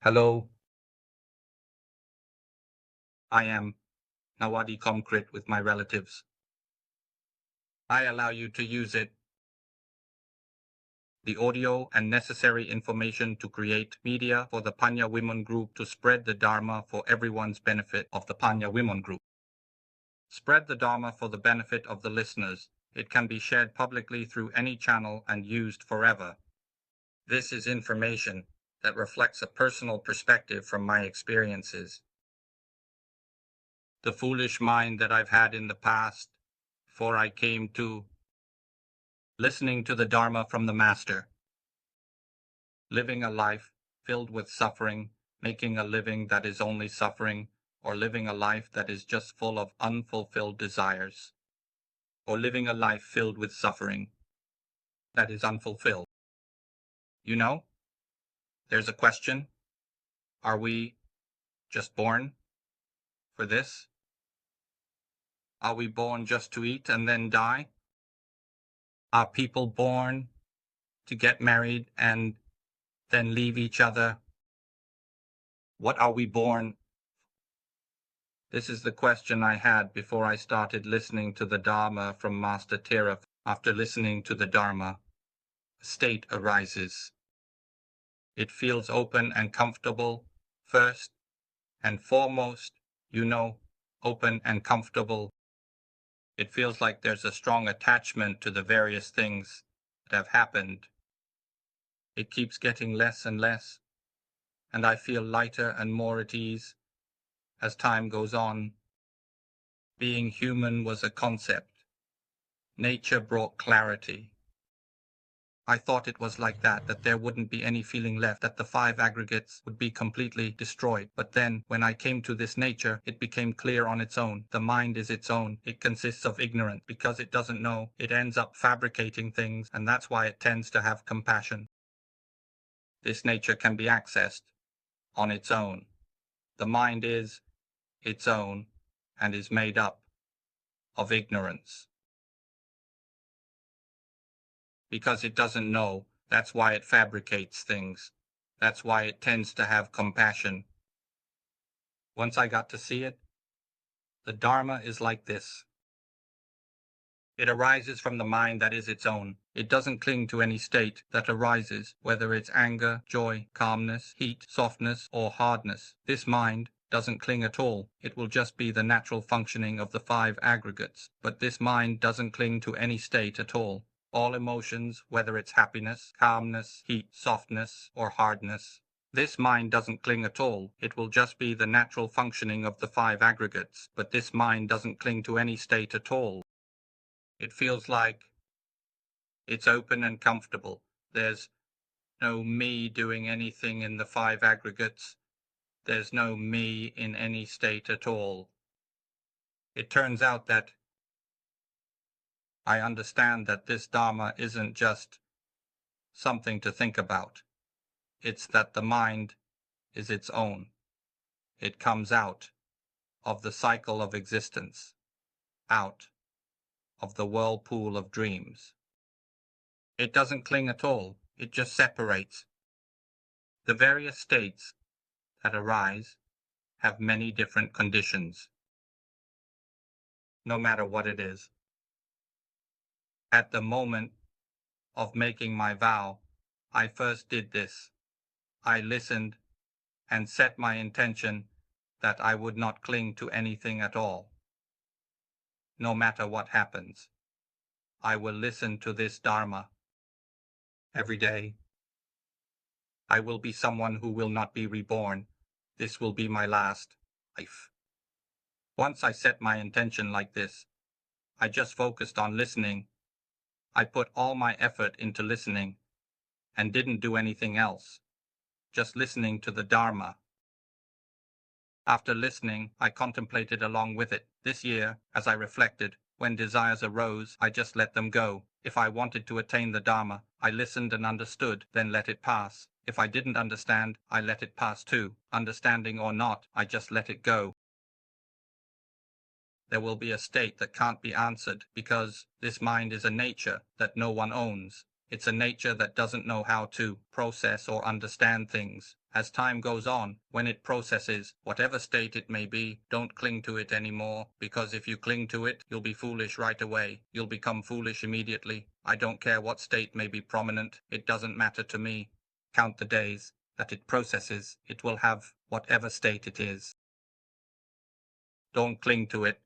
Hello, I am Nawadi Concrete with my relatives. I allow you to use it, the audio and necessary information to create media for the Panyawimutti group to spread the Dharma for everyone's benefit of the Panyawimutti group. Spread the Dharma for the benefit of the listeners. It can be shared publicly through any channel and used forever. This is information that reflects a personal perspective from my experiences. The foolish mind that I've had in the past, before I came to listening to the Dharma from the Master, living a life filled with suffering, making a living that is only suffering, or living a life that is just full of unfulfilled desires, or living a life filled with suffering that is unfulfilled. You know, there's a question. Are we just born for this? Are we born just to eat and then die? Are people born to get married and then leave each other? What are we born? This is the question I had before I started listening to the Dharma from Master Thira. After listening to the Dharma, a state arises. It feels open and comfortable, first and foremost, open and comfortable. It feels like there's a strong attachment to the various things that have happened. It keeps getting less and less, and I feel lighter and more at ease as time goes on. Being human was a concept. Nature brought clarity. I thought it was like that there wouldn't be any feeling left, that the five aggregates would be completely destroyed. But then, when I came to this nature, it became clear on its own. The mind is its own. It consists of ignorance. Because it doesn't know, it ends up fabricating things, and that's why it tends to have compassion. This nature can be accessed on its own. The mind is its own and is made up of ignorance. Because it doesn't know, that's why it fabricates things. That's why it tends to have compassion. Once I got to see it, the Dharma is like this. It arises from the mind that is its own. It doesn't cling to any state that arises, whether it's anger, joy, calmness, heat, softness, or hardness. This mind doesn't cling at all. It will just be the natural functioning of the five aggregates. But this mind doesn't cling to any state at all. All emotions, whether it's happiness, calmness, heat, softness, or hardness, this mind doesn't cling at all. It will just be the natural functioning of the five aggregates. But this mind doesn't cling to any state at all. It feels like it's open and comfortable. There's no me doing anything in the five aggregates. There's no me in any state at all. It turns out that I understand that this Dharma isn't just something to think about. It's that the mind is its own. It comes out of the cycle of existence, out of the whirlpool of dreams. It doesn't cling at all. It just separates. The various states that arise have many different conditions, no matter what it is. At the moment of making my vow, I first did this. I listened and set my intention that I would not cling to anything at all. No matter what happens, I will listen to this Dharma every day. I will be someone who will not be reborn. This will be my last life. Once I set my intention like this, I just focused on listening. I put all my effort into listening and didn't do anything else, just listening to the Dharma. After listening, I contemplated along with it. This year, as I reflected, when desires arose, I just let them go. If I wanted to attain the Dharma, I listened and understood, then let it pass. If I didn't understand, I let it pass too. Understanding or not, I just let it go. There will be a state that can't be answered because this mind is a nature that no one owns. It's a nature that doesn't know how to process or understand things. As time goes on, when it processes, whatever state it may be, don't cling to it anymore, because if you cling to it, you'll be foolish right away. You'll become foolish immediately. I don't care what state may be prominent. It doesn't matter to me. Count the days that it processes. It will have whatever state it is. Don't cling to it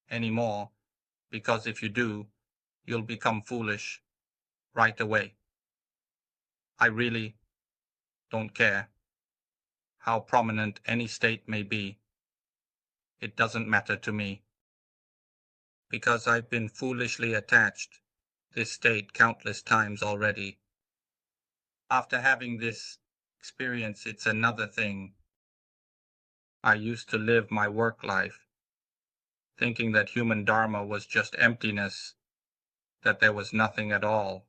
anymore, because if you do, you'll become foolish right away. I really don't care how prominent any state may be. It doesn't matter to me, because I've been foolishly attached this state countless times already. After having this experience, it's another thing. I used to live my work life thinking that human Dharma was just emptiness, that there was nothing at all.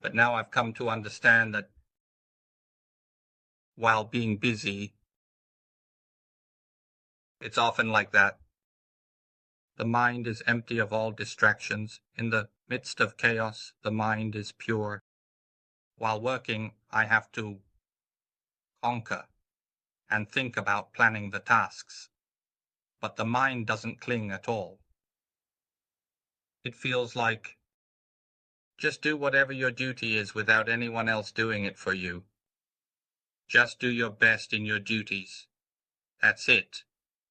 But now I've come to understand that while being busy, it's often like that. The mind is empty of all distractions. In the midst of chaos, the mind is pure. While working, I have to conquer and think about planning the tasks. But the mind doesn't cling at all. It feels like just do whatever your duty is without anyone else doing it for you. Just do your best in your duties. That's it,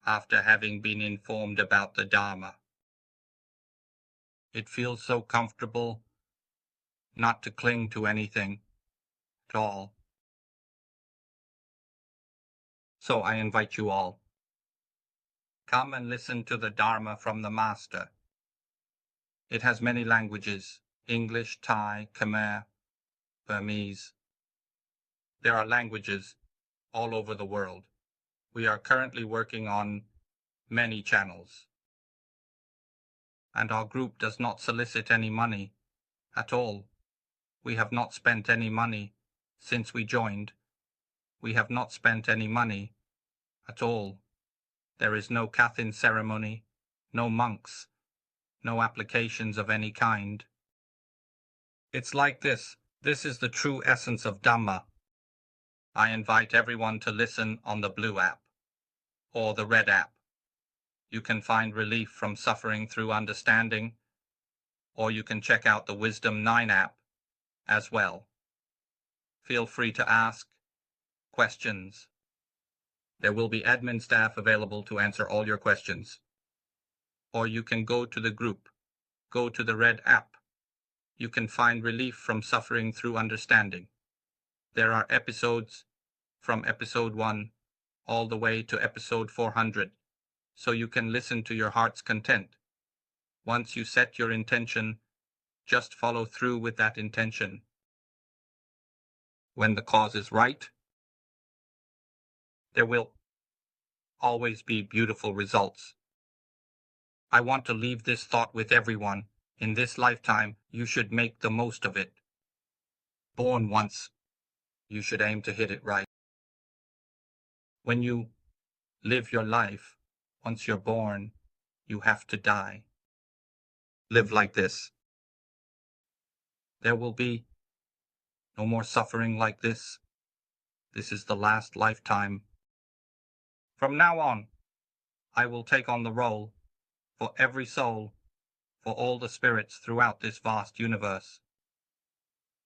after having been informed about the Dharma. It feels so comfortable not to cling to anything at all. So I invite you all, come and listen to the Dharma from the Master. It has many languages: English, Thai, Khmer, Burmese. There are languages all over the world. We are currently working on many channels. And our group does not solicit any money at all. We have not spent any money since we joined. We have not spent any money at all. There is no Kathin ceremony, no monks, no applications of any kind. It's like this. This is the true essence of Dhamma. I invite everyone to listen on the blue app or the red app. You can find relief from suffering through understanding, or you can check out the Wisdom 9 app as well. Feel free to ask questions. There will be admin staff available to answer all your questions. Or you can go to the group, go to the red app. You can find relief from suffering through understanding. There are episodes from episode 1 all the way to episode 400, so you can listen to your heart's content. Once you set your intention, just follow through with that intention. When the cause is right, there will always be beautiful results. I want to leave this thought with everyone. In this lifetime, you should make the most of it. Born once, you should aim to hit it right. When you live your life, once you're born, you have to die. Live like this. There will be no more suffering like this. This is the last lifetime. From now on, I will take on the role for every soul, for all the spirits throughout this vast universe.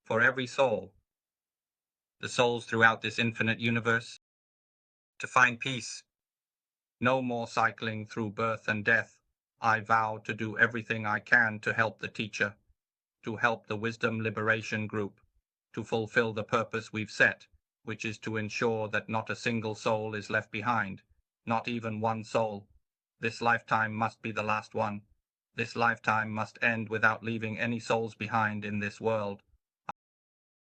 For every soul, the souls throughout this infinite universe, to find peace. No more cycling through birth and death. I vow to do everything I can to help the teacher, to help the Wisdom Liberation Group, to fulfill the purpose we've set, which is to ensure that not a single soul is left behind, not even one soul. This lifetime must be the last one. This lifetime must end without leaving any souls behind in this world.